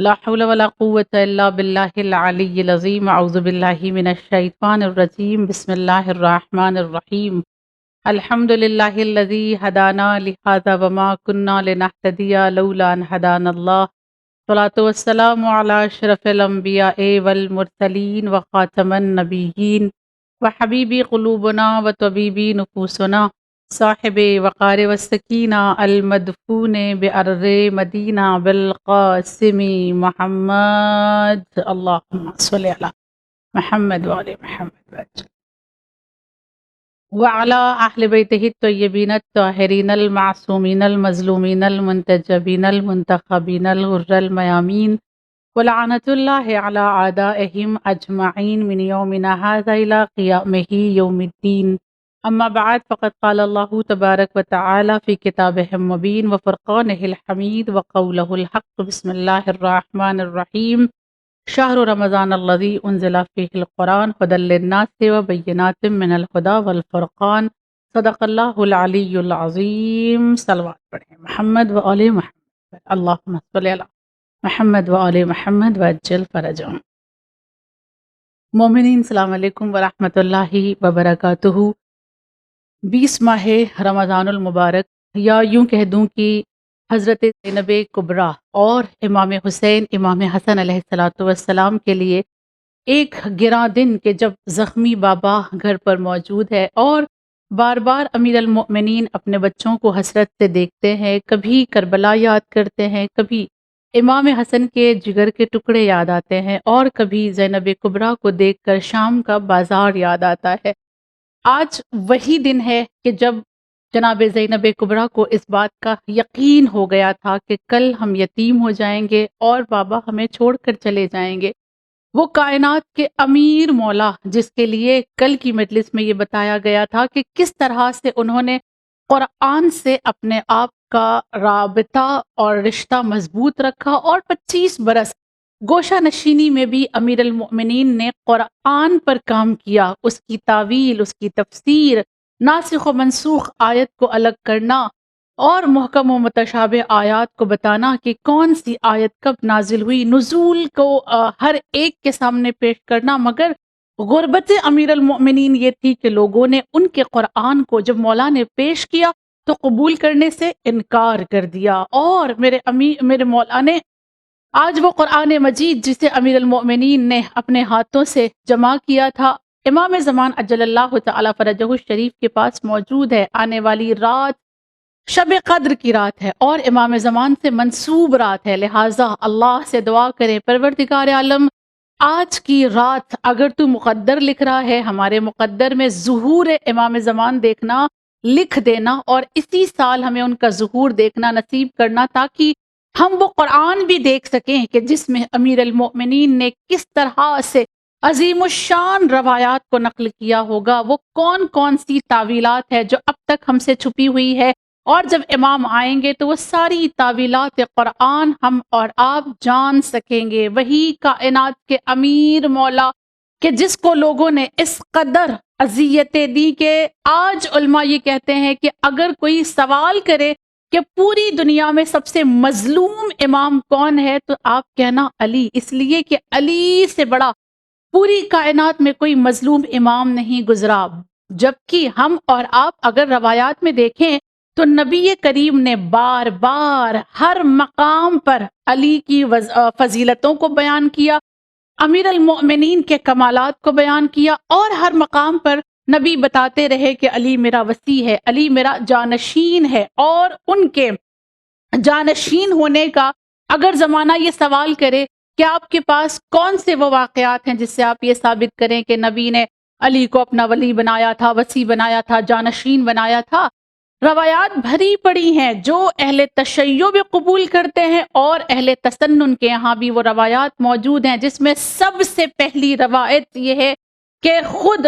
لا حول ولا قوة إلا بالله العلي العظيم أعوذ بالله من الشيطان الرجيم بسم الله الرحمن الرحيم الحمد لله الذي هدانا لهذا وما كنا لنهتدي لولا أن هدانا الله صلاة والسلام على أشرف الأنبياء والمرسلين وخاتم النبيين وحبيب قلوبنا وطبيب نفوسنا صاحب وقار والسکینہ المدفون بأرض مدینہ بالقاسم محمد اللہم صلی علی محمد وعلی محمد وعلی اہل بیتہ الطیبین الطاہرین المعصومین المظلومین المنتجبین المنتخبین الغر المیامین ولعنت اللہ علی اعدائہم اجمعین من یومنا ھذا الی قیامہ یوم الدین اما بعد فقد قال اللہ تبارک وتعالی فی کتابہ المبین وفرقانہ الحمید وقولہ الحق بسم اللہ الرحمن الرحیم شہر رمضان الذی انزل فیہ القرآن ھدی للناس وبینات من الہدی والفرقان صدق اللہ العلی العظیم۔ صلوات پڑھیں محمد و آل محمد اللہم صلی علی محمد و آل محمد وعجل فرجہم۔ مومنین السلام علیکم ورحمۃ اللہ وبرکاتہ۔ 20 ماہ رمضان المبارک، یا یوں کہہ دوں کہ حضرت زینب کبریٰ اور امام حسین امام حسن علیہ السلام کے لیے ایک گراں دن کہ جب زخمی بابا گھر پر موجود ہے اور بار بار امیر المؤمنین اپنے بچوں کو حسرت سے دیکھتے ہیں، کبھی کربلا یاد کرتے ہیں، کبھی امام حسن کے جگر کے ٹکڑے یاد آتے ہیں اور کبھی زینب کبریٰ کو دیکھ کر شام کا بازار یاد آتا ہے۔ آج وہی دن ہے کہ جب جناب زینب کبریٰ کو اس بات کا یقین ہو گیا تھا کہ کل ہم یتیم ہو جائیں گے اور بابا ہمیں چھوڑ کر چلے جائیں گے۔ وہ کائنات کے امیر مولا جس کے لیے کل کی مجلس میں یہ بتایا گیا تھا کہ کس طرح سے انہوں نے قرآن سے اپنے آپ کا رابطہ اور رشتہ مضبوط رکھا، اور 25 برس گوشہ نشینی میں بھی امیر المؤمنین نے قرآن پر کام کیا، اس کی تعویل، اس کی تفسیر، ناسخ و منسوخ آیت کو الگ کرنا اور محکم و متشابہ آیات کو بتانا کہ کون سی آیت کب نازل ہوئی، نزول کو ہر ایک کے سامنے پیش کرنا۔ مگر غربت امیر المؤمنین یہ تھی کہ لوگوں نے ان کے قرآن کو جب مولا نے پیش کیا تو قبول کرنے سے انکار کر دیا، اور میرے مولا نے آج وہ قرآن مجید جسے امیر المؤمنین نے اپنے ہاتھوں سے جمع کیا تھا، امام زمان اجل اللہ تعالی فرجہ الشریف کے پاس موجود ہے۔ آنے والی رات شب قدر کی رات ہے اور امام زمان سے منسوب رات ہے، لہٰذا اللہ سے دعا کریں پروردگار عالم آج کی رات اگر تو مقدر لکھ رہا ہے، ہمارے مقدر میں ظہور امام زمان دیکھنا لکھ دینا، اور اسی سال ہمیں ان کا ظہور دیکھنا نصیب کرنا، تاکہ ہم وہ قرآن بھی دیکھ سکیں کہ جس میں امیر المؤمنین نے کس طرح سے عظیم الشان روایات کو نقل کیا ہوگا، وہ کون کون سی تعویلات ہے جو اب تک ہم سے چھپی ہوئی ہے، اور جب امام آئیں گے تو وہ ساری تعویلات قرآن ہم اور آپ جان سکیں گے۔ وہی کائنات کے امیر مولا کہ جس کو لوگوں نے اس قدر اذیتیں دی کہ آج علماء یہ کہتے ہیں کہ اگر کوئی سوال کرے کہ پوری دنیا میں سب سے مظلوم امام کون ہے تو آپ کہنا علی، اس لیے کہ علی سے بڑا پوری کائنات میں کوئی مظلوم امام نہیں گزرا۔ جبکہ ہم اور آپ اگر روایات میں دیکھیں تو نبی کریم نے بار بار ہر مقام پر علی کی فضیلتوں کو بیان کیا، امیر المؤمنین کے کمالات کو بیان کیا، اور ہر مقام پر نبی بتاتے رہے کہ علی میرا وصی ہے، علی میرا جانشین ہے، اور ان کے جانشین ہونے کا اگر زمانہ یہ سوال کرے کہ آپ کے پاس کون سے وہ واقعات ہیں جس سے آپ یہ ثابت کریں کہ نبی نے علی کو اپنا ولی بنایا تھا، وصی بنایا تھا، جانشین بنایا تھا، روایات بھری پڑی ہیں جو اہل تشیع بھی قبول کرتے ہیں اور اہل تسنن کے یہاں بھی وہ روایات موجود ہیں، جس میں سب سے پہلی روایت یہ ہے کہ خود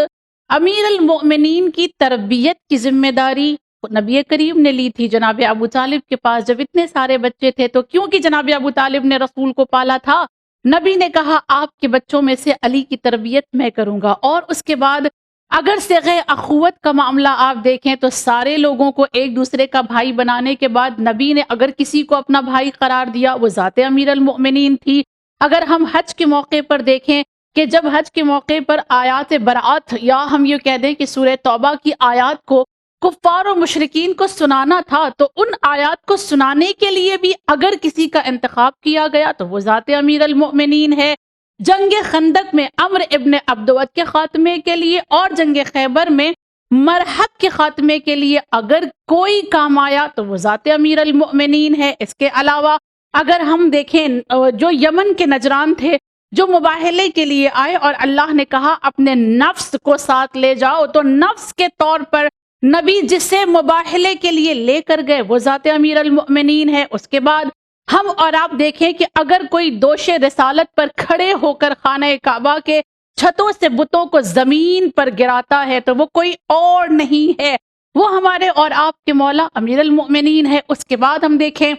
امیر المؤمنین کی تربیت کی ذمہ داری نبی کریم نے لی تھی جناب ابو طالب کے پاس جب اتنے سارے بچے تھے، تو کیونکہ جناب ابو طالب نے رسول کو پالا تھا، نبی نے کہا آپ کے بچوں میں سے علی کی تربیت میں کروں گا، اور اس کے بعد اگر صیغہ اخوت کا معاملہ آپ دیکھیں تو سارے لوگوں کو ایک دوسرے کا بھائی بنانے کے بعد نبی نے اگر کسی کو اپنا بھائی قرار دیا وہ ذات امیر المؤمنین تھی۔ اگر ہم حج کے موقع پر دیکھیں کہ جب حج کے موقع پر آیات برات یا ہم یہ کہہ دیں کہ سورہ توبہ کی آیات کو کفار و مشرکین کو سنانا تھا تو ان آیات کو سنانے کے لیے بھی اگر کسی کا انتخاب کیا گیا تو وہ ذات امیر المؤمنین ہے۔ جنگ خندق میں عمر ابن عبدود کے خاتمے کے لیے اور جنگ خیبر میں مرحب کے خاتمے کے لیے اگر کوئی کام آیا تو وہ ذات امیر المؤمنین ہے۔ اس کے علاوہ اگر ہم دیکھیں جو یمن کے نجران تھے جو مباہلے کے لیے آئے اور اللہ نے کہا اپنے نفس کو ساتھ لے جاؤ، تو نفس کے طور پر نبی جسے مباہلے کے لیے لے کر گئے وہ ذات امیر المؤمنین ہے۔ اس کے بعد ہم اور آپ دیکھیں کہ اگر کوئی دوش رسالت پر کھڑے ہو کر خانہ کعبہ کے چھتوں سے بتوں کو زمین پر گراتا ہے تو وہ کوئی اور نہیں ہے، وہ ہمارے اور آپ کے مولا امیر المؤمنین ہے۔ اس کے بعد ہم دیکھیں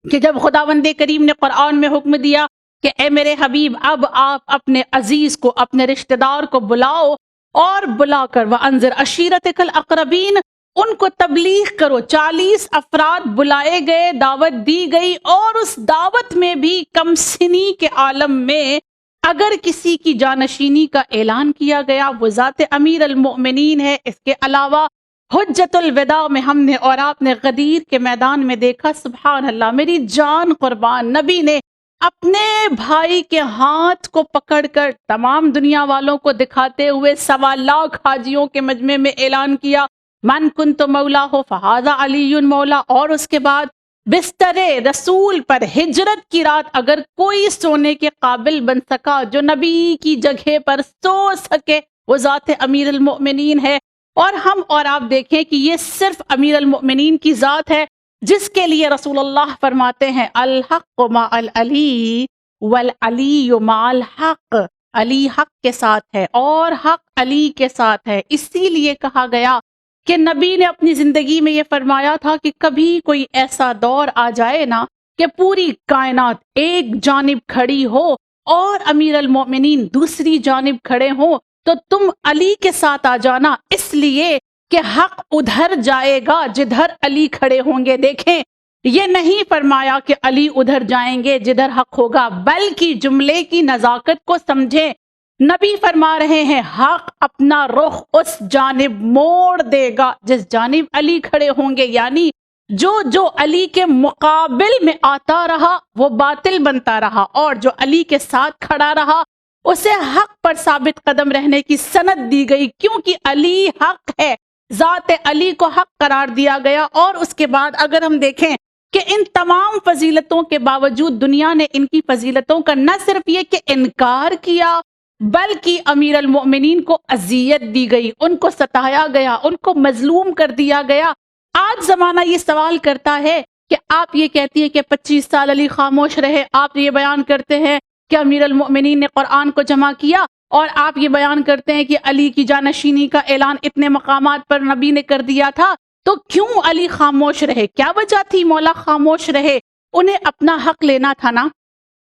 کہ جب خداوند کریم نے قرآن میں حکم دیا کہ اے میرے حبیب اب آپ اپنے عزیز کو اپنے رشتہ دار کو بلاؤ اور بلا کر وَأَنذِرْ عَشِيرَتَكَ الْأَقْرَبِينَ ان کو تبلیغ کرو، 40 افراد بلائے گئے، دعوت دی گئی اور اس دعوت میں بھی کم سنی کے عالم میں اگر کسی کی جانشینی کا اعلان کیا گیا وہ ذات امیر المؤمنین ہے۔ اس کے علاوہ حجت الوداع میں ہم نے اور آپ نے غدیر کے میدان میں دیکھا، سبحان اللہ میری جان قربان، نبی نے اپنے بھائی کے ہاتھ کو پکڑ کر تمام دنیا والوں کو دکھاتے ہوئے 1.25 لاکھ حاجیوں کے مجمع میں اعلان کیا من کنت مولا ہو فہذا علی مولا، اور اس کے بعد بستر رسول پر ہجرت کی رات اگر کوئی سونے کے قابل بن سکا جو نبی کی جگہ پر سو سکے وہ ذات امیر المؤمنین ہے۔ اور ہم اور آپ دیکھیں کہ یہ صرف امیر المؤمنین کی ذات ہے جس کے لیے رسول اللہ فرماتے ہیں الحق مع العلی والعلی مع الحق، علی حق کے ساتھ ہے اور حق علی کے ساتھ ہے۔ اسی لیے کہا گیا کہ نبی نے اپنی زندگی میں یہ فرمایا تھا کہ کبھی کوئی ایسا دور آ جائے نا کہ پوری کائنات ایک جانب کھڑی ہو اور امیر المؤمنین دوسری جانب کھڑے ہوں تو تم علی کے ساتھ آ جانا، اس لیے کہ حق ادھر جائے گا جدھر علی کھڑے ہوں گے۔ دیکھیں یہ نہیں فرمایا کہ علی ادھر جائیں گے جدھر حق ہوگا، بلکہ جملے کی نزاکت کو سمجھیں، نبی فرما رہے ہیں حق اپنا رخ اس جانب موڑ دے گا جس جانب علی کھڑے ہوں گے، یعنی جو علی کے مقابل میں آتا رہا وہ باطل بنتا رہا اور جو علی کے ساتھ کھڑا رہا اسے حق پر ثابت قدم رہنے کی سند دی گئی، کیونکہ علی حق ہے، ذات علی کو حق قرار دیا گیا۔ اور اس کے بعد اگر ہم دیکھیں کہ ان تمام فضیلتوں کے باوجود دنیا نے ان کی فضیلتوں کا نہ صرف یہ کہ انکار کیا بلکہ امیر المؤمنین کو اذیت دی گئی، ان کو ستایا گیا، ان کو مظلوم کر دیا گیا۔ آج زمانہ یہ سوال کرتا ہے کہ آپ یہ کہتی ہیں کہ 25 سال علی خاموش رہے، آپ یہ بیان کرتے ہیں کہ امیر المؤمنین نے قرآن کو جمع کیا، اور آپ یہ بیان کرتے ہیں کہ علی کی جانشینی کا اعلان اتنے مقامات پر نبی نے کر دیا تھا، تو کیوں علی خاموش رہے؟ کیا وجہ تھی مولا خاموش رہے؟ انہیں اپنا حق لینا تھا نا،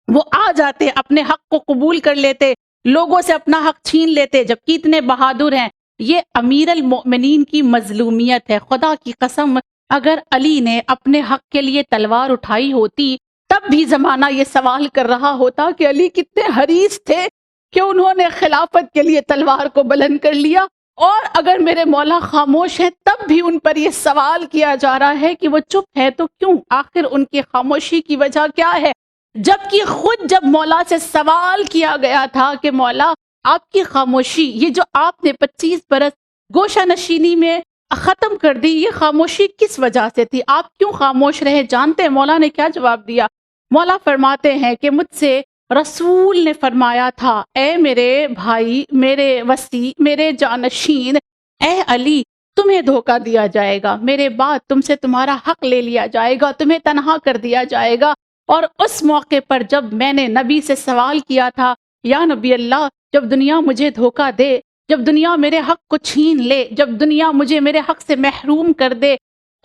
وہ آ جاتے اپنے حق کو قبول کر لیتے، لوگوں سے اپنا حق چھین لیتے، جبکہ اتنے بہادر ہیں۔ یہ امیر المؤمنین کی مظلومیت ہے۔ خدا کی قسم اگر علی نے اپنے حق کے لیے تلوار اٹھائی ہوتی تب بھی زمانہ یہ سوال کر رہا ہوتا کہ علی کتنے حریص تھے کہ انہوں نے خلافت کے لیے تلوار کو بلند کر لیا، اور اگر میرے مولا خاموش ہیں تب بھی ان پر یہ سوال کیا جا رہا ہے کہ وہ چپ ہے تو کیوں، آخر ان کی خاموشی کی وجہ کیا ہے؟ جبکہ خود جب مولا سے سوال کیا گیا تھا کہ مولا آپ کی خاموشی، یہ جو آپ نے 25 برس گوشہ نشینی میں ختم کر دی، یہ خاموشی کس وجہ سے تھی؟ آپ کیوں خاموش رہے؟ جانتے ہیں مولا نے کیا جواب دیا؟ مولا فرماتے ہیں کہ مجھ سے رسول نے فرمایا تھا اے میرے بھائی، میرے وصی، میرے جانشین، اے علی تمہیں دھوکہ دیا جائے گا، میرے بعد تم سے تمہارا حق لے لیا جائے گا، تمہیں تنہا کر دیا جائے گا۔ اور اس موقع پر جب میں نے نبی سے سوال کیا تھا یا نبی اللہ جب دنیا مجھے دھوکہ دے، جب دنیا میرے حق کو چھین لے، جب دنیا مجھے میرے حق سے محروم کر دے،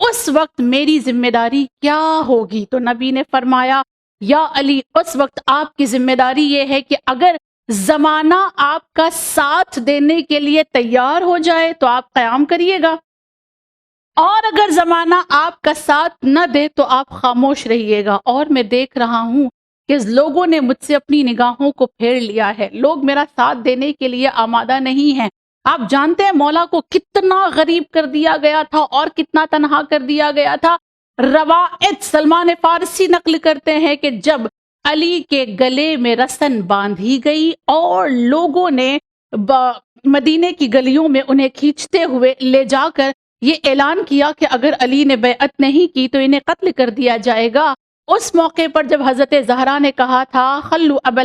اس وقت میری ذمہ داری کیا ہوگی؟ تو نبی نے فرمایا یا علی اس وقت آپ کی ذمہ داری یہ ہے کہ اگر زمانہ آپ کا ساتھ دینے کے لیے تیار ہو جائے تو آپ قیام کریے گا، اور اگر زمانہ آپ کا ساتھ نہ دے تو آپ خاموش رہیے گا۔ اور میں دیکھ رہا ہوں کہ لوگوں نے مجھ سے اپنی نگاہوں کو پھیر لیا ہے، لوگ میرا ساتھ دینے کے لیے آمادہ نہیں ہیں۔ آپ جانتے ہیں مولا کو کتنا غریب کر دیا گیا تھا اور کتنا تنہا کر دیا گیا تھا۔ روایت سلمان فارسی نقل کرتے ہیں کہ جب علی کے گلے میں رسن باندھی گئی اور لوگوں نے مدینے کی گلیوں میں انہیں کھینچتے ہوئے لے جا کر یہ اعلان کیا کہ اگر علی نے بیعت نہیں کی تو انہیں قتل کر دیا جائے گا، اس موقع پر جب حضرت زہرا نے کہا تھا خلو ابو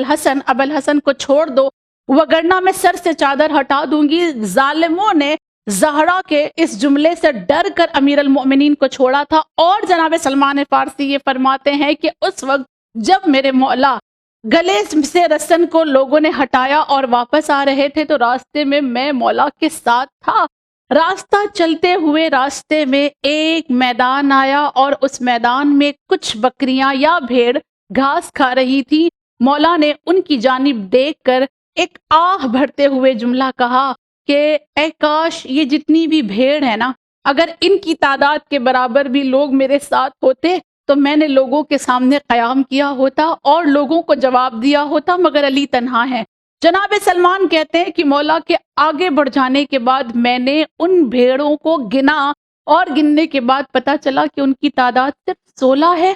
الحسن کو چھوڑ دو وگرنہ میں سر سے چادر ہٹا دوں گی، ظالموں نے زہرا کے اس جملے سے ڈر کر امیر المؤمنین کو چھوڑا تھا۔ اور جناب سلمان فارسی یہ فرماتے ہیں کہ اس وقت جب میرے مولا گلے سے رسن کو لوگوں نے ہٹایا اور واپس آ رہے تھے تو راستے میں میں مولا کے ساتھ تھا۔ راستہ چلتے ہوئے راستے میں ایک میدان آیا اور اس میدان میں کچھ بکریاں یا بھیڑ گھاس کھا رہی تھی۔ مولا نے ان کی جانب دیکھ کر ایک آہ بھرتے ہوئے جملہ کہا کہ اے کاش یہ جتنی بھی بھیڑ ہے نا، اگر ان کی تعداد کے برابر بھی لوگ میرے ساتھ ہوتے تو میں نے لوگوں کے سامنے قیام کیا ہوتا اور لوگوں کو جواب دیا ہوتا، مگر علی تنہا ہے۔ جناب سلمان کہتے ہیں کہ مولا کے آگے بڑھ جانے کے بعد میں نے ان بھیڑوں کو گنا اور گننے کے بعد پتا چلا کہ ان کی تعداد صرف 16 ہے۔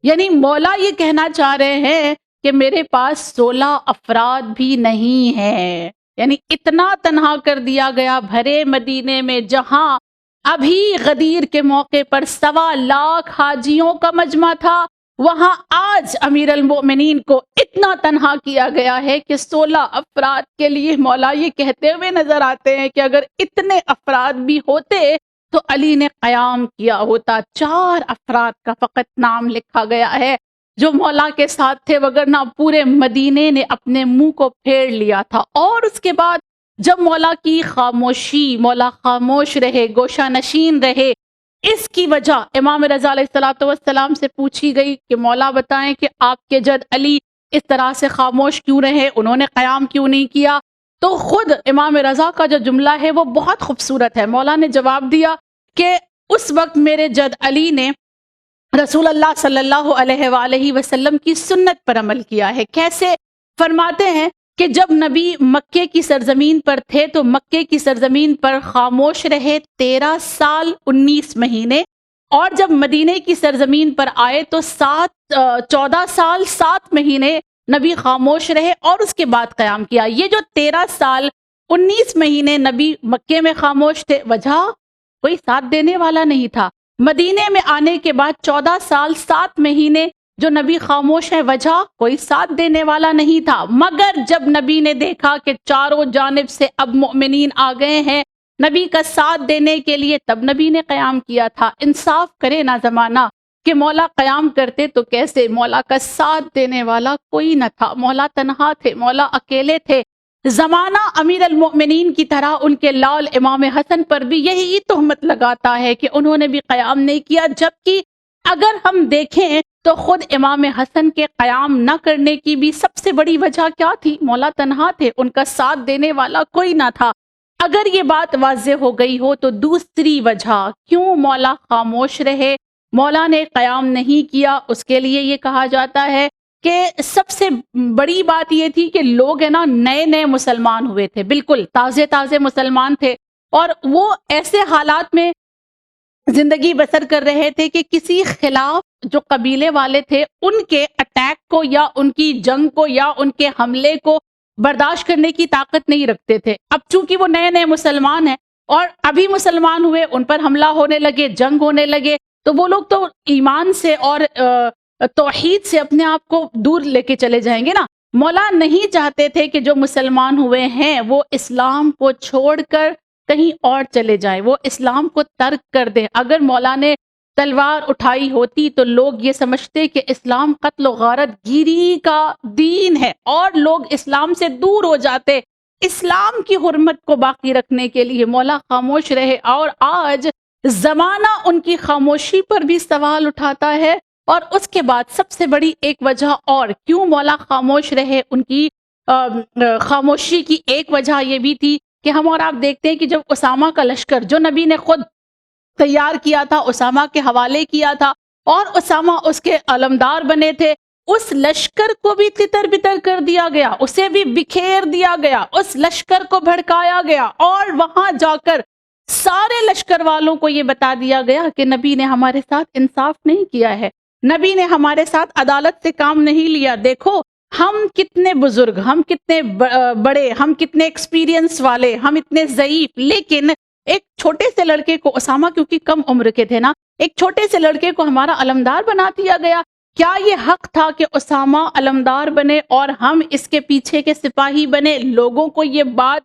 یعنی مولا یہ کہنا چاہ رہے ہیں کہ میرے پاس 16 افراد بھی نہیں ہیں، یعنی اتنا تنہا کر دیا گیا بھرے مدینے میں، جہاں ابھی غدیر کے موقع پر 1.25 حاجیوں کا مجمع تھا، وہاں آج امیر المؤمنین کو اتنا تنہا کیا گیا ہے کہ 16 افراد کے لیے مولا یہ کہتے ہوئے نظر آتے ہیں کہ اگر اتنے افراد بھی ہوتے تو علی نے قیام کیا ہوتا۔ 4 افراد کا فقط نام لکھا گیا ہے جو مولا کے ساتھ تھے، وگرنہ پورے مدینے نے اپنے منہ کو پھیر لیا تھا۔ اور اس کے بعد جب مولا کی خاموشی، مولا خاموش رہے، گوشہ نشین رہے، اس کی وجہ امام رضا علیہ السلام سے پوچھی گئی کہ مولا بتائیں کہ آپ کے جد علی اس طرح سے خاموش کیوں رہے، انہوں نے قیام کیوں نہیں کیا؟ تو خود امام رضا کا جو جملہ ہے وہ بہت خوبصورت ہے۔ مولا نے جواب دیا کہ اس وقت میرے جد علی نے رسول اللہ صلی اللہ علیہ وآلہ وسلم کی سنت پر عمل کیا ہے۔ کیسے؟ فرماتے ہیں کہ جب نبی مکے کی سرزمین پر تھے تو مکے کی سرزمین پر خاموش رہے 13 سال 19 مہینے، اور جب مدینے کی سرزمین پر آئے تو 14 سال 7 مہینے نبی خاموش رہے اور اس کے بعد قیام کیا۔ یہ جو 13 سال 19 مہینے نبی مکے میں خاموش تھے، وجہ کوئی ساتھ دینے والا نہیں تھا۔ مدینے میں آنے کے بعد 14 سال 7 مہینے جو نبی خاموش ہے، وجہ کوئی ساتھ دینے والا نہیں تھا۔ مگر جب نبی نے دیکھا کہ چاروں جانب سے اب مؤمنین آ گئے ہیں نبی کا ساتھ دینے کے لیے، تب نبی نے قیام کیا تھا۔ انصاف کرے نا زمانہ کہ مولا قیام کرتے تو کیسے، مولا کا ساتھ دینے والا کوئی نہ تھا، مولا تنہا تھے، مولا اکیلے تھے۔ زمانہ امیر المؤمنین کی طرح ان کے لال امام حسن پر بھی یہی تہمت لگاتا ہے کہ انہوں نے بھی قیام نہیں کیا، جبکہ اگر ہم دیکھیں تو خود امام حسن کے قیام نہ کرنے کی بھی سب سے بڑی وجہ کیا تھی؟ مولا تنہا تھے، ان کا ساتھ دینے والا کوئی نہ تھا۔ اگر یہ بات واضح ہو گئی ہو تو دوسری وجہ کیوں مولا خاموش رہے، مولا نے قیام نہیں کیا، اس کے لیے یہ کہا جاتا ہے کہ سب سے بڑی بات یہ تھی کہ لوگ ہے نا نئے مسلمان ہوئے تھے، بالکل تازے مسلمان تھے، اور وہ ایسے حالات میں زندگی بسر کر رہے تھے کہ کسی خلاف جو قبیلے والے تھے ان کے اٹیک کو یا ان کی جنگ کو یا ان کے حملے کو برداشت کرنے کی طاقت نہیں رکھتے تھے۔ اب چونکہ وہ نئے مسلمان ہیں اور ابھی مسلمان ہوئے، ان پر حملہ ہونے لگے، جنگ ہونے لگے، تو وہ لوگ تو ایمان سے اور توحید سے اپنے آپ کو دور لے کے چلے جائیں گے نا۔ مولا نہیں چاہتے تھے کہ جو مسلمان ہوئے ہیں وہ اسلام کو چھوڑ کر کہیں اور چلے جائیں، وہ اسلام کو ترک کر دیں۔ اگر مولا نے تلوار اٹھائی ہوتی تو لوگ یہ سمجھتے کہ اسلام قتل و غارت گیری کا دین ہے اور لوگ اسلام سے دور ہو جاتے۔ اسلام کی حرمت کو باقی رکھنے کے لیے مولا خاموش رہے، اور آج زمانہ ان کی خاموشی پر بھی سوال اٹھاتا ہے۔ اور اس کے بعد سب سے بڑی ایک وجہ اور کیوں مولا خاموش رہے، ان کی خاموشی کی ایک وجہ یہ بھی تھی کہ ہم اور آپ دیکھتے ہیں کہ جب اسامہ کا لشکر جو نبی نے خود تیار کیا تھا، اسامہ کے حوالے کیا تھا اور اسامہ اس کے علمدار بنے تھے، اس لشکر کو بھی تتر بتر کر دیا گیا، اسے بھی بکھیر دیا گیا، اس لشکر کو بھڑکایا گیا اور وہاں جا کر سارے لشکر والوں کو یہ بتا دیا گیا کہ نبی نے ہمارے ساتھ انصاف نہیں کیا ہے، نبی نے ہمارے ساتھ عدالت سے کام نہیں لیا، دیکھو ہم کتنے بزرگ، ہم کتنے بڑے، ہم کتنے ایکسپیرینس والے، ہم اتنے ضعیف، لیکن ایک چھوٹے سے لڑکے کو، اسامہ کیونکہ کم عمر کے تھے نا، ایک چھوٹے سے لڑکے کو ہمارا علمدار بنا دیا گیا۔ کیا یہ حق تھا کہ اسامہ علمدار بنے اور ہم اس کے پیچھے کے سپاہی بنے؟ لوگوں کو یہ بات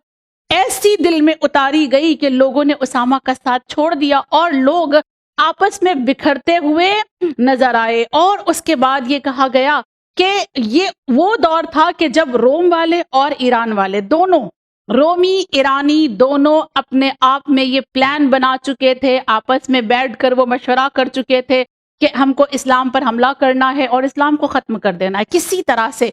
ایسی دل میں اتاری گئی کہ لوگوں نے اسامہ کا ساتھ چھوڑ دیا اور لوگ آپس میں بکھرتے ہوئے نظر آئے۔ اور اس کے بعد یہ کہا گیا کہ یہ وہ دور تھا کہ جب روم والے اور ایران والے دونوں، رومی ایرانی دونوں اپنے آپ میں یہ پلان بنا چکے تھے، آپس میں بیٹھ کر وہ مشورہ کر چکے تھے کہ ہم کو اسلام پر حملہ کرنا ہے اور اسلام کو ختم کر دینا ہے کسی طرح سے۔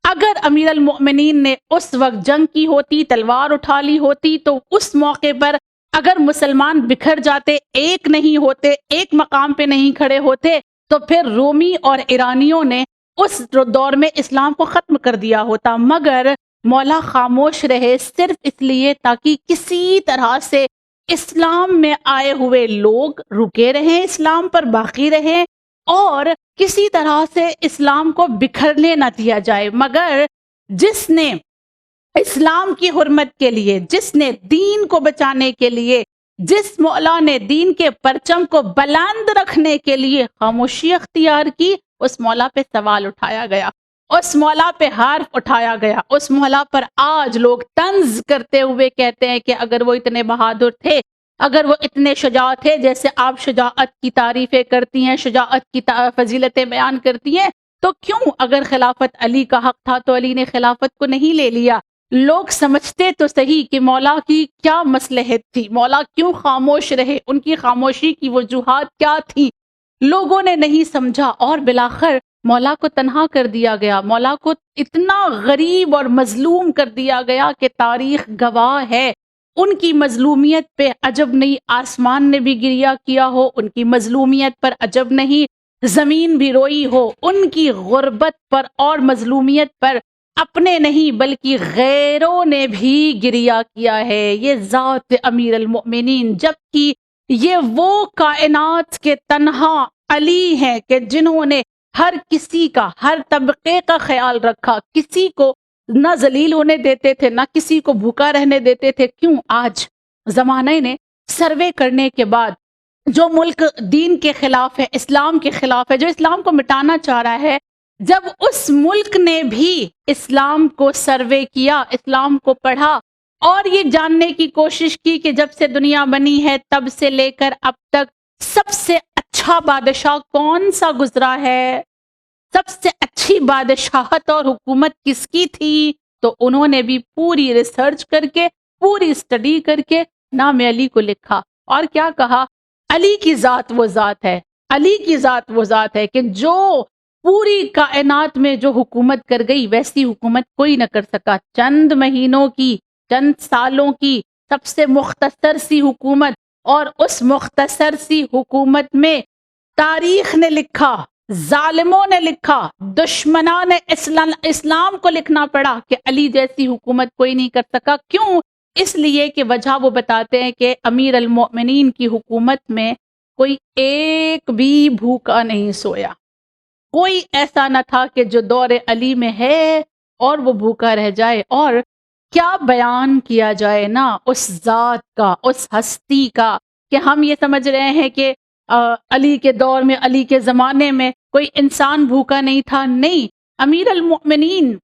اگر امیر المؤمنین نے اس وقت جنگ کی ہوتی، تلوار اٹھا لی ہوتی، تو اس موقع پر اگر مسلمان بکھر جاتے، ایک نہیں ہوتے، ایک مقام پہ نہیں کھڑے ہوتے، تو پھر رومی اور ایرانیوں نے اس دور میں اسلام کو ختم کر دیا ہوتا۔ مگر مولا خاموش رہے صرف اس لیے تاکہ کسی طرح سے اسلام میں آئے ہوئے لوگ رکے رہیں، اسلام پر باقی رہیں اور کسی طرح سے اسلام کو بکھرنے نہ دیا جائے۔ مگر جس نے اسلام کی حرمت کے لیے، جس نے دین کو بچانے کے لیے، جس مولا نے دین کے پرچم کو بلند رکھنے کے لیے خاموشی اختیار کی، اس مولا پہ سوال اٹھایا گیا، اس مولا پہ حرف اٹھایا گیا، اس مولا پر آج لوگ طنز کرتے ہوئے کہتے ہیں کہ اگر وہ اتنے بہادر تھے، اگر وہ اتنے شجاع تھے، جیسے آپ شجاعت کی تعریفیں کرتی ہیں، شجاعت کی فضیلتیں بیان کرتی ہیں، تو کیوں اگر خلافت علی کا حق تھا تو علی نے خلافت کو نہیں لے لیا؟ لوگ سمجھتے تو صحیح کہ مولا کی کیا مصلحت تھی، مولا کیوں خاموش رہے، ان کی خاموشی کی وجوہات کیا تھی، لوگوں نے نہیں سمجھا اور بالآخر مولا کو تنہا کر دیا گیا، مولا کو اتنا غریب اور مظلوم کر دیا گیا کہ تاریخ گواہ ہے ان کی مظلومیت پہ عجب نہیں آسمان نے بھی گریہ کیا ہو، ان کی مظلومیت پر عجب نہیں زمین بھی روئی ہو، ان کی غربت پر اور مظلومیت پر اپنے نہیں بلکہ غیروں نے بھی گریہ کیا ہے۔ یہ ذات امیر المؤمنین، جبکہ یہ وہ کائنات کے تنہا علی ہیں کہ جنہوں نے ہر کسی کا، ہر طبقے کا خیال رکھا، کسی کو نہ ذلیل ہونے دیتے تھے، نہ کسی کو بھوکا رہنے دیتے تھے۔ کیوں آج زمانے نے سروے کرنے کے بعد جو ملک دین کے خلاف ہے، اسلام کے خلاف ہے، جو اسلام کو مٹانا چاہ رہا ہے، جب اس ملک نے بھی اسلام کو سروے کیا، اسلام کو پڑھا اور یہ جاننے کی کوشش کی کہ جب سے دنیا بنی ہے تب سے لے کر اب تک سب سے اچھا بادشاہ کون سا گزرا ہے، سب سے اچھی بادشاہت اور حکومت کس کی تھی، تو انہوں نے بھی پوری ریسرچ کر کے، پوری اسٹڈی کر کے نام علی کو لکھا اور کیا کہا؟ علی کی ذات وہ ذات ہے، علی کی ذات وہ ذات ہے کہ جو پوری کائنات میں جو حکومت کر گئی ویسی حکومت کوئی نہ کر سکا۔ چند مہینوں کی، چند سالوں کی سب سے مختصر سی حکومت، اور اس مختصر سی حکومت میں تاریخ نے لکھا، ظالموں نے لکھا، دشمنان اسلام کو لکھنا پڑا کہ علی جیسی حکومت کوئی نہیں کر سکا۔ کیوں؟ اس لیے کہ وجہ وہ بتاتے ہیں کہ امیر المؤمنین کی حکومت میں کوئی ایک بھی بھوکا نہیں سویا، کوئی ایسا نہ تھا کہ جو دور علی میں ہے اور وہ بھوکا رہ جائے۔ اور کیا بیان کیا جائے نا اس ذات کا، اس ہستی کا، کہ ہم یہ سمجھ رہے ہیں کہ علی کے دور میں، علی کے زمانے میں کوئی انسان بھوکا نہیں تھا۔ نہیں، امیر المؤمنین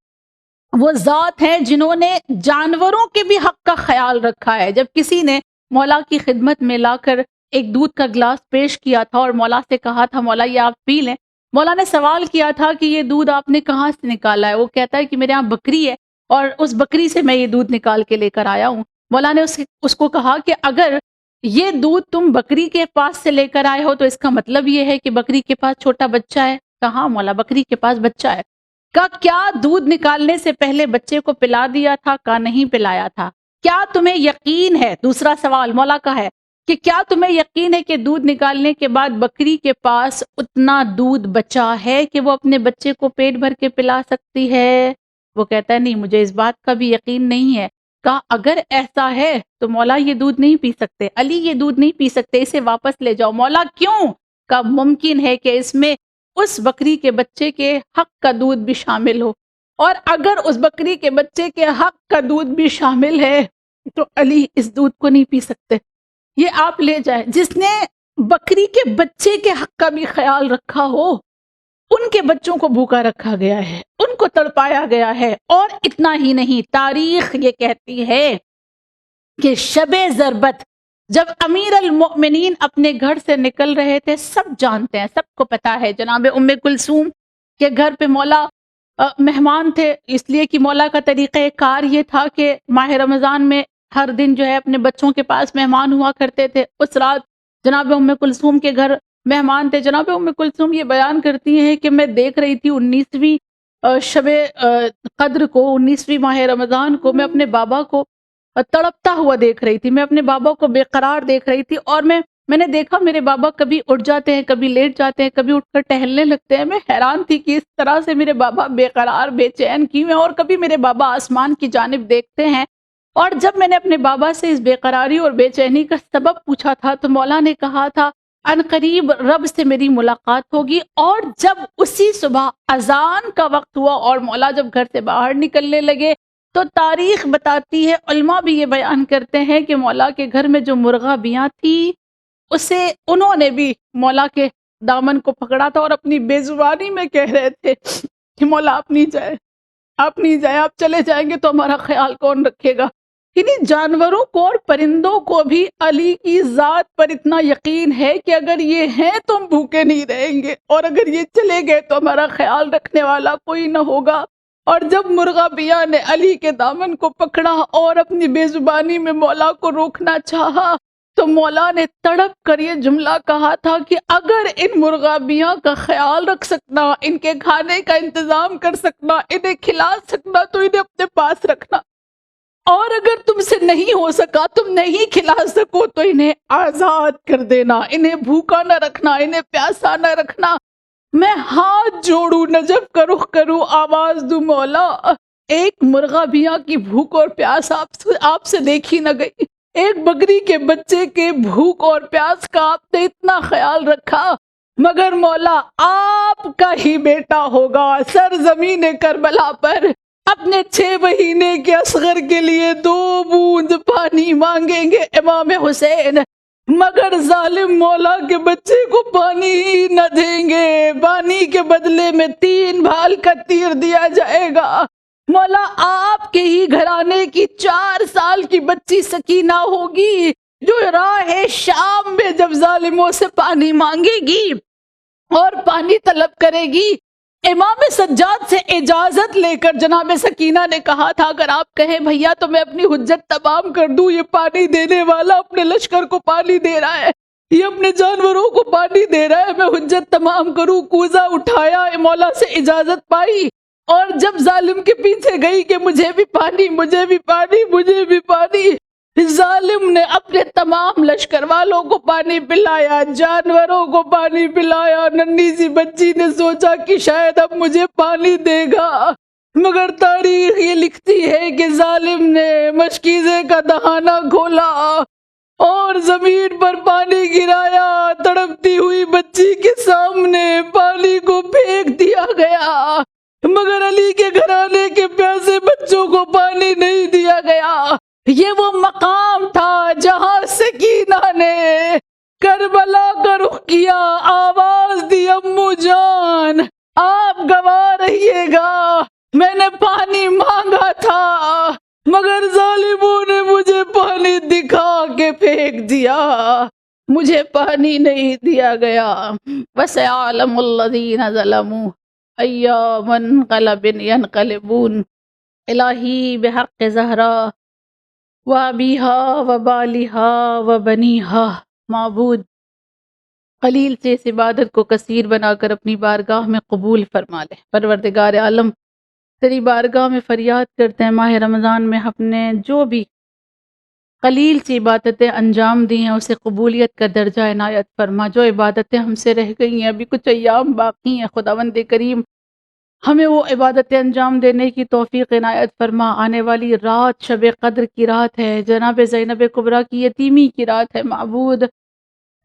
وہ ذات ہے جنہوں نے جانوروں کے بھی حق کا خیال رکھا ہے۔ جب کسی نے مولا کی خدمت میں لا کر ایک دودھ کا گلاس پیش کیا تھا اور مولا سے کہا تھا مولا یہ آپ پی لیں، مولا نے سوال کیا تھا کہ یہ دودھ آپ نے کہاں سے نکالا ہے؟ وہ کہتا ہے کہ میرے یہاں بکری ہے اور اس بکری سے میں یہ دودھ نکال کے لے کر آیا ہوں۔ مولا نے اس کو کہا کہ اگر یہ دودھ تم بکری کے پاس سے لے کر آئے ہو تو اس کا مطلب یہ ہے کہ بکری کے پاس چھوٹا بچہ ہے۔ کہاں مولا، بکری کے پاس بچہ ہے۔ کا کیا دودھ نکالنے سے پہلے بچے کو پلا دیا تھا کا نہیں پلایا تھا؟ کیا تمہیں یقین ہے، دوسرا سوال مولا کا ہے کہ کیا تمہیں یقین ہے کہ دودھ نکالنے کے بعد بکری کے پاس اتنا دودھ بچا ہے کہ وہ اپنے بچے کو پیٹ بھر کے پلا سکتی ہے؟ وہ کہتا ہے نہیں، مجھے اس بات کا بھی یقین نہیں ہے۔ کہا اگر ایسا ہے تو مولا یہ دودھ نہیں پی سکتے، علی یہ دودھ نہیں پی سکتے، اسے واپس لے جاؤ۔ مولا کیوں؟ کہا ممکن ہے کہ اس میں اس بکری کے بچے کے حق کا دودھ بھی شامل ہو، اور اگر اس بکری کے بچے کے حق کا دودھ بھی شامل ہے تو علی اس دودھ کو نہیں پی سکتے، یہ آپ لے جائیں۔ جس نے بکری کے بچے کے حق کا بھی خیال رکھا ہو، ان کے بچوں کو بھوکا رکھا گیا ہے، ان کو تڑپایا گیا ہے۔ اور اتنا ہی نہیں، تاریخ یہ کہتی ہے کہ شب ضربت جب امیر المؤمنین اپنے گھر سے نکل رہے تھے، سب جانتے ہیں، سب کو پتا ہے، جناب ام کلثوم کے گھر پہ مولا مہمان تھے، اس لیے کہ مولا کا طریقہ کار یہ تھا کہ ماہ رمضان میں ہر دن جو ہے اپنے بچوں کے پاس مہمان ہوا کرتے تھے۔ اس رات جناب ام کلثوم کے گھر مہمان تھے۔ جناب ام کلثوم یہ بیان کرتی ہیں کہ میں دیکھ رہی تھی 19ویں شب قدر کو، 19ویں ماہ رمضان کو، میں اپنے بابا کو تڑپتا ہوا دیکھ رہی تھی، میں اپنے بابا کو بے قرار دیکھ رہی تھی، اور میں نے دیکھا میرے بابا کبھی اٹھ جاتے ہیں، کبھی لیٹ جاتے ہیں، کبھی اٹھ کر ٹہلنے لگتے ہیں۔ میں حیران تھی کہ اس طرح سے میرے بابا بے قرار بے چین کیوں ہیں، اور کبھی میرے بابا آسمان کی جانب دیکھتے ہیں۔ اور جب میں نے اپنے بابا سے اس بے قراری اور بے چینی کا سبب پوچھا تھا تو مولا نے کہا تھا ان قریب رب سے میری ملاقات ہوگی۔ اور جب اسی صبح اذان کا وقت ہوا اور مولا جب گھر سے باہر نکلنے لگے تو تاریخ بتاتی ہے، علماء بھی یہ بیان کرتے ہیں کہ مولا کے گھر میں جو مرغا بیاں تھی اسے انہوں نے بھی مولا کے دامن کو پکڑا تھا اور اپنی بے زبانی میں کہہ رہے تھے کہ مولا آپ نہیں جائے، آپ نہیں جائے، آپ چلے جائیں گے تو ہمارا خیال کون رکھے گا۔ انہیں جانوروں کو اور پرندوں کو بھی علی کی ذات پر اتنا یقین ہے کہ اگر یہ ہیں تو ہم بھوکے نہیں رہیں گے، اور اگر یہ چلے گئے تو ہمارا خیال رکھنے والا کوئی نہ ہوگا۔ اور جب مرغا بیا نے علی کے دامن کو پکڑا اور اپنی بے زبانی میں مولا کو روکنا چاہا تو مولا نے تڑپ کر یہ جملہ کہا تھا کہ اگر ان مرغا بیاں کا خیال رکھ سکنا، ان کے کھانے کا انتظام کر سکنا، انہیں کھلا سکنا تو انہیں اپنے پاس رکھنا، اور اگر تم سے نہیں ہو سکا، تم نہیں کھلا سکو تو انہیں آزاد کر دینا، انہیں بھوکا نہ رکھنا، انہیں پیاسا نہ رکھنا۔ میں ہاتھ جوڑوں، نجف کا رخ کروں، آواز دوں مولا، ایک مرغا بیاں کی بھوک اور پیاس آپ سے دیکھی نہ گئی، ایک بکری کے بچے کے بھوک اور پیاس کا آپ نے اتنا خیال رکھا، مگر مولا آپ کا ہی بیٹا ہوگا سرزمین کربلا پر اپنے 6 مہینے کے اصغر کے لیے 2 بوند پانی مانگیں گے امام حسین، مگر ظالم مولا کے بچے کو پانی ہی نہ دیں گے، پانی کے بدلے میں 3 بھال کا تیر دیا جائے گا۔ مولا آپ کے ہی گھرانے کی 4 سال کی بچی سکینہ ہوگی جو راہ شام میں جب ظالموں سے پانی مانگے گی اور پانی طلب کرے گی، امام سجاد سے اجازت لے کر جناب سکینہ نے کہا تھا اگر آپ کہیں بھیا تو میں اپنی حجت تمام کر دوں، یہ پانی دینے والا اپنے لشکر کو پانی دے رہا ہے، یہ اپنے جانوروں کو پانی دے رہا ہے، میں حجت تمام کروں۔ کوزہ اٹھایا، مولا سے اجازت پائی، اور جب ظالم کے پیچھے گئی کہ مجھے بھی پانی، مجھے بھی پانی، مجھے بھی پانی، ظالم نے اپنے تمام لشکر والوں کو پانی پلایا، جانوروں کو پانی پلایا۔ ننھی سی بچی نے سوچا کہ شاید اب مجھے پانی دے گا، مگر تاریخ یہ لکھتی ہے کہ ظالم نے مشکیزے کا دہانہ کھولا اور زمین پر پانی گرایا، تڑپتی ہوئی بچی کے سامنے پانی کو پھینک دیا گیا، مگر علی کے گھرانے کے پیاسے بچوں کو پانی نہیں دیا گیا۔ یہ وہ مقام تھا جہاں سکینہ نے کربلا کا رخ کیا، آواز دی امو جان آپ گوا رہیے گا، میں نے پانی مانگا تھا مگر ظالموں نے مجھے پانی دکھا کے پھینک دیا، مجھے پانی نہیں دیا گیا۔ وَسَيَعْلَمُ الَّذِينَ ظَلَمُوا أَيَّ مُنقَلَبٍ يَنقَلِبُونَ۔ الہی بحق زہرا وَأَبِيهَا وَبَالِهَا وَبَنِيهَا، معبود قلیل سے اس عبادت کو کثیر بنا کر اپنی بارگاہ میں قبول فرما لے۔ پروردگار عالم تیری بارگاہ میں فریاد کرتے ہیں ماہ رمضان میں ہم نے جو بھی قلیل سی عبادتیں انجام دی ہیں اسے قبولیت کا درجہ عنایت فرما، جو عبادتیں ہم سے رہ گئی ہیں ابھی کچھ ایام باقی ہیں خداوند کریم ہمیں وہ عبادتیں انجام دینے کی توفیق عنایت فرما۔ آنے والی رات شب قدر کی رات ہے، جناب زینب کبریٰ کی یتیمی کی رات ہے، معبود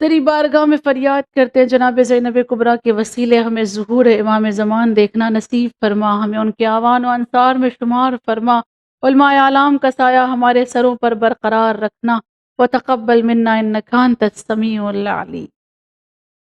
تیری بارگاہ میں فریاد کرتے ہیں جناب زینب کبریٰ کے وسیلے ہمیں ظہور امام زمان دیکھنا نصیب فرما، ہمیں ان کے اعوان و انصار میں شمار فرما، علماء اعلام کا سایہ ہمارے سروں پر برقرار رکھنا، وتقبل منا انک انت السمیع العلیم۔